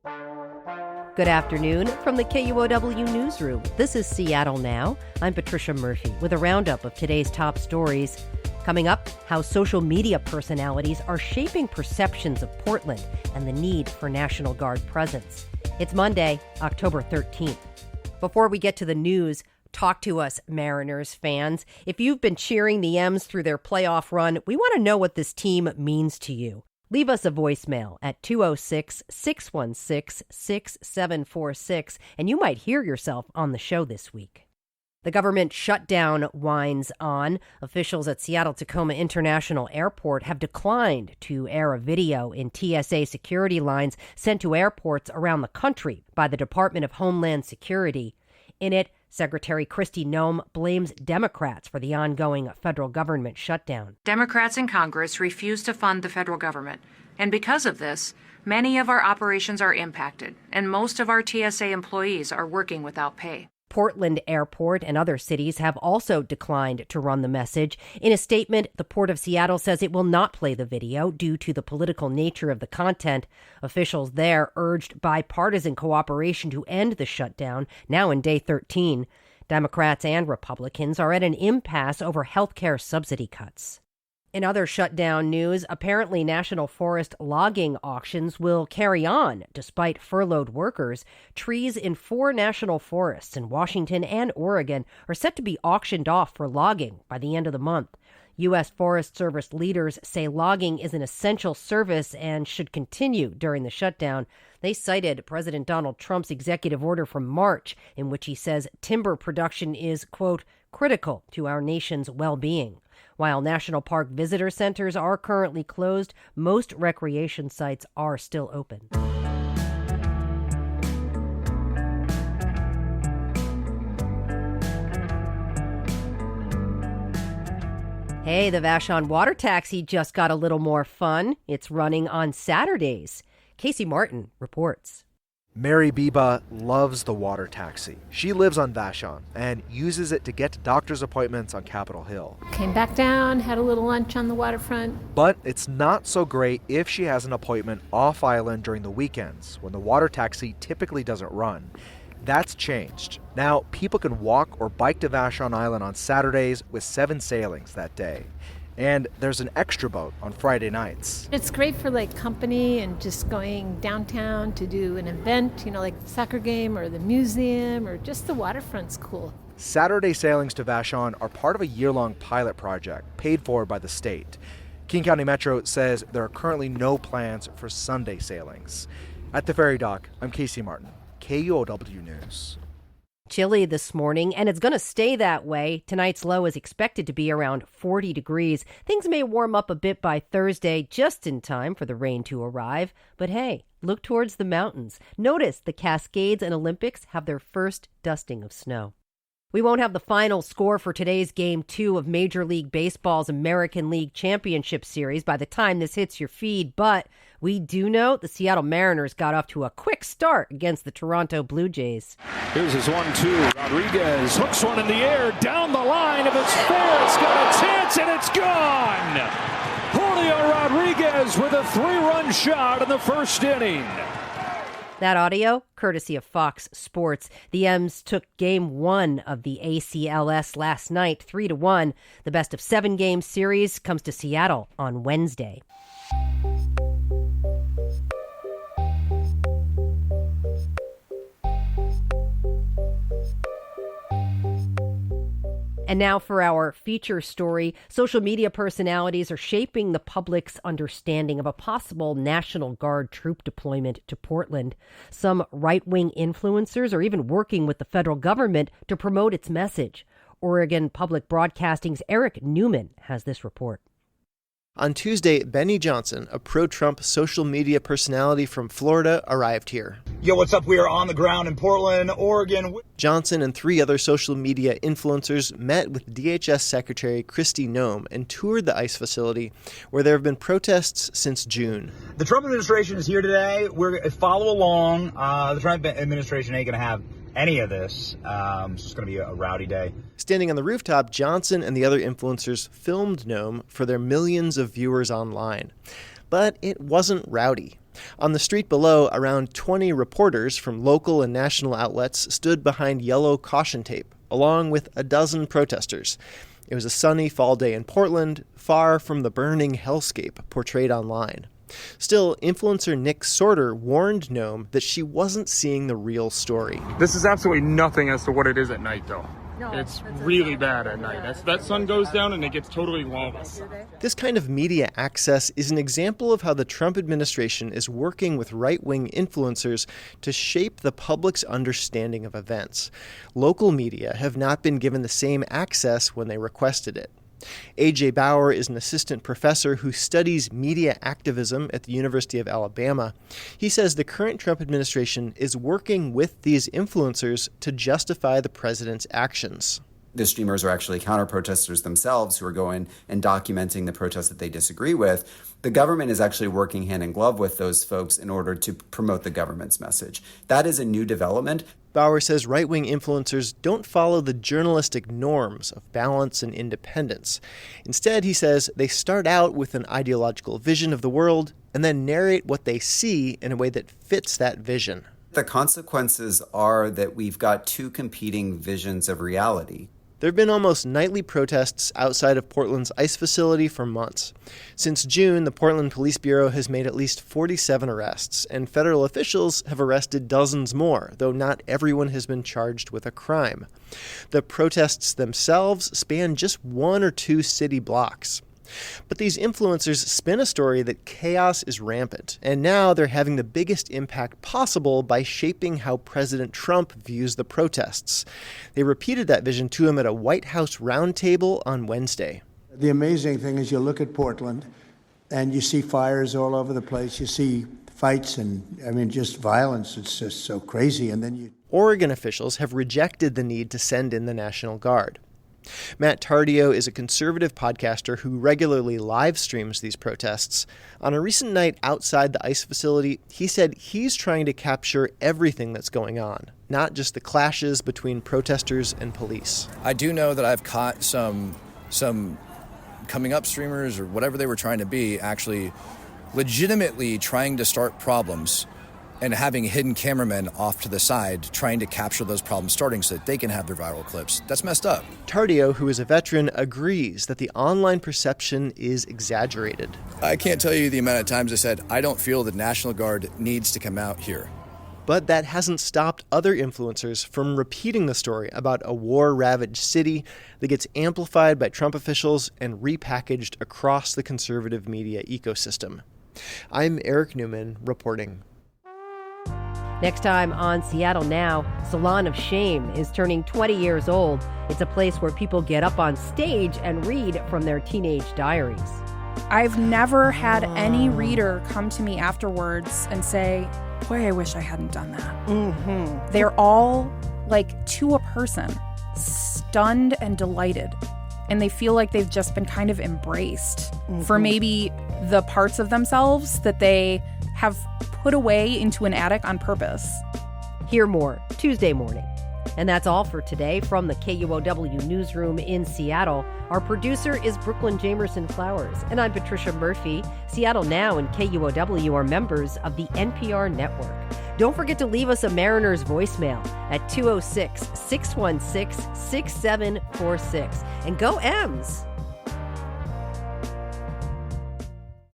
Good afternoon from the KUOW newsroom. This is Seattle Now. I'm Patricia Murphy with a roundup of today's top stories. Coming up, how social media personalities are shaping perceptions of Portland and the need for National Guard presence. It's Monday, October 13th. Before we get to the news, talk to us, Mariners fans. If you've been cheering the M's through their playoff run, we want to know what this team means to you. Leave us a voicemail at 206-616-6746, and you might hear yourself on the show this week. The government shutdown winds on. Officials at Seattle-Tacoma International Airport have declined to air a video in TSA security lines sent to airports around the country by the Department of Homeland Security. In it, Secretary Kristi Noem blames Democrats for the ongoing federal government shutdown. Democrats in Congress refuse to fund the federal government, and because of this, many of our operations are impacted, and most of our TSA employees are working without pay. Portland Airport and other cities have also declined to run the message. In a statement, the Port of Seattle says it will not play the video due to the political nature of the content. Officials there urged bipartisan cooperation to end the shutdown, now in day 13. Democrats and Republicans are at an impasse over health care subsidy cuts. In other shutdown news, apparently National Forest logging auctions will carry on despite furloughed workers. Trees in 4 national forests in Washington and Oregon are set to be auctioned off for logging by the end of the month. U.S. Forest Service leaders say logging is an essential service and should continue during the shutdown. They cited President Donald Trump's executive order from March, in which he says timber production is, quote, critical to our nation's well-being. While national park visitor centers are currently closed, most recreation sites are still open. Hey, the Vashon Water Taxi just got a little more fun. It's running on Saturdays. Casey Martin reports. Mary Biba loves the water taxi. She lives on Vashon and uses it to get to doctor's appointments on Capitol Hill. Came back down, had a little lunch on the waterfront. But it's not so great if she has an appointment off island during the weekends, when the water taxi typically doesn't run. That's changed. Now, people can walk or bike to Vashon Island on Saturdays with 7 sailings that day. And there's an extra boat on Friday nights. It's great for company and just going downtown to do an event, like the soccer game or the museum or just the waterfront's cool. Saturday sailings to Vashon are part of a year-long pilot project paid for by the state. King County Metro says there are currently no plans for Sunday sailings. At the ferry dock, I'm Casey Martin, KUOW News. Chilly this morning, and it's going to stay that way. Tonight's low is expected to be around 40 degrees. Things may warm up a bit by Thursday, just in time for the rain to arrive. But hey, look towards the mountains. Notice the Cascades and Olympics have their first dusting of snow. We won't have the final score for today's Game 2 of Major League Baseball's American League Championship Series by the time this hits your feed, but we do know the Seattle Mariners got off to a quick start against the Toronto Blue Jays. Here's his 1-2. Rodriguez hooks one in the air, down the line. If it's fair, it's got a chance, and it's gone! Julio Rodriguez with a 3-run shot in the first inning. That audio, courtesy of Fox Sports. The M's took Game 1 of the ACLS last night, 3-1. The best of 7 game series comes to Seattle on Wednesday. And now for our feature story. Social media personalities are shaping the public's understanding of a possible National Guard troop deployment to Portland. Some right-wing influencers are even working with the federal government to promote its message. Oregon Public Broadcasting's Eric Newman has this report. On Tuesday, Benny Johnson, a pro-Trump social media personality from Florida, arrived here. Yo, what's up? We are on the ground in Portland, Oregon. Johnson and 3 other social media influencers met with DHS Secretary Kristi Noem and toured the ICE facility, where there have been protests since June. The Trump administration is here today. We're going to follow along. The Trump administration ain't going to have any of this. It's going to be a rowdy day. Standing on the rooftop, Johnson and the other influencers filmed Noem for their millions of viewers online. But it wasn't rowdy. On the street below, around 20 reporters from local and national outlets stood behind yellow caution tape, along with a dozen protesters. It was a sunny fall day in Portland, far from the burning hellscape portrayed online. Still, influencer Nick Sorter warned Nome that she wasn't seeing the real story. This is absolutely nothing as to what it is at night, though. It's really bad at night. That sun goes down and it gets totally lawless. This kind of media access is an example of how the Trump administration is working with right-wing influencers to shape the public's understanding of events. Local media have not been given the same access when they requested it. A.J. Bauer is an assistant professor who studies media activism at the University of Alabama. He says the current Trump administration is working with these influencers to justify the president's actions. The streamers are actually counter-protesters themselves who are going and documenting the protests that they disagree with. The government is actually working hand in glove with those folks in order to promote the government's message. That is a new development. Bauer says right-wing influencers don't follow the journalistic norms of balance and independence. Instead, he says, they start out with an ideological vision of the world and then narrate what they see in a way that fits that vision. The consequences are that we've got two competing visions of reality. There have been almost nightly protests outside of Portland's ICE facility for months. Since June, the Portland Police Bureau has made at least 47 arrests, and federal officials have arrested dozens more, though not everyone has been charged with a crime. The protests themselves span just 1 or 2 city blocks. But these influencers spin a story that chaos is rampant, and now they're having the biggest impact possible by shaping how President Trump views the protests. They repeated that vision to him at a White House roundtable on Wednesday. The amazing thing is you look at Portland, and you see fires all over the place. You see fights and, just violence. It's just so crazy. And then Oregon officials have rejected the need to send in the National Guard. Matt Tardio is a conservative podcaster who regularly live streams these protests. On a recent night outside the ICE facility, he said he's trying to capture everything that's going on, not just the clashes between protesters and police. I do know that I've caught some coming up streamers or whatever they were trying to be actually legitimately trying to start problems and having hidden cameramen off to the side trying to capture those problems starting so that they can have their viral clips. That's messed up. Tardio, who is a veteran, agrees that the online perception is exaggerated. I can't tell you the amount of times I said, I don't feel the National Guard needs to come out here. But that hasn't stopped other influencers from repeating the story about a war-ravaged city that gets amplified by Trump officials and repackaged across the conservative media ecosystem. I'm Eric Newman reporting. Next time on Seattle Now, Salon of Shame is turning 20 years old. It's a place where people get up on stage and read from their teenage diaries. I've never had any reader come to me afterwards and say, boy, I wish I hadn't done that. Mm-hmm. They're all, like, to a person, stunned and delighted. And they feel like they've just been kind of embraced for maybe the parts of themselves that they have put away into an attic on purpose. Hear more Tuesday morning. And that's all for today from the KUOW newsroom in Seattle. Our producer is Brooklyn Jamerson Flowers, and I'm Patricia Murphy. Seattle Now and KUOW are members of the NPR network. Don't forget to leave us a Mariners voicemail at 206-616-6746. And go M's!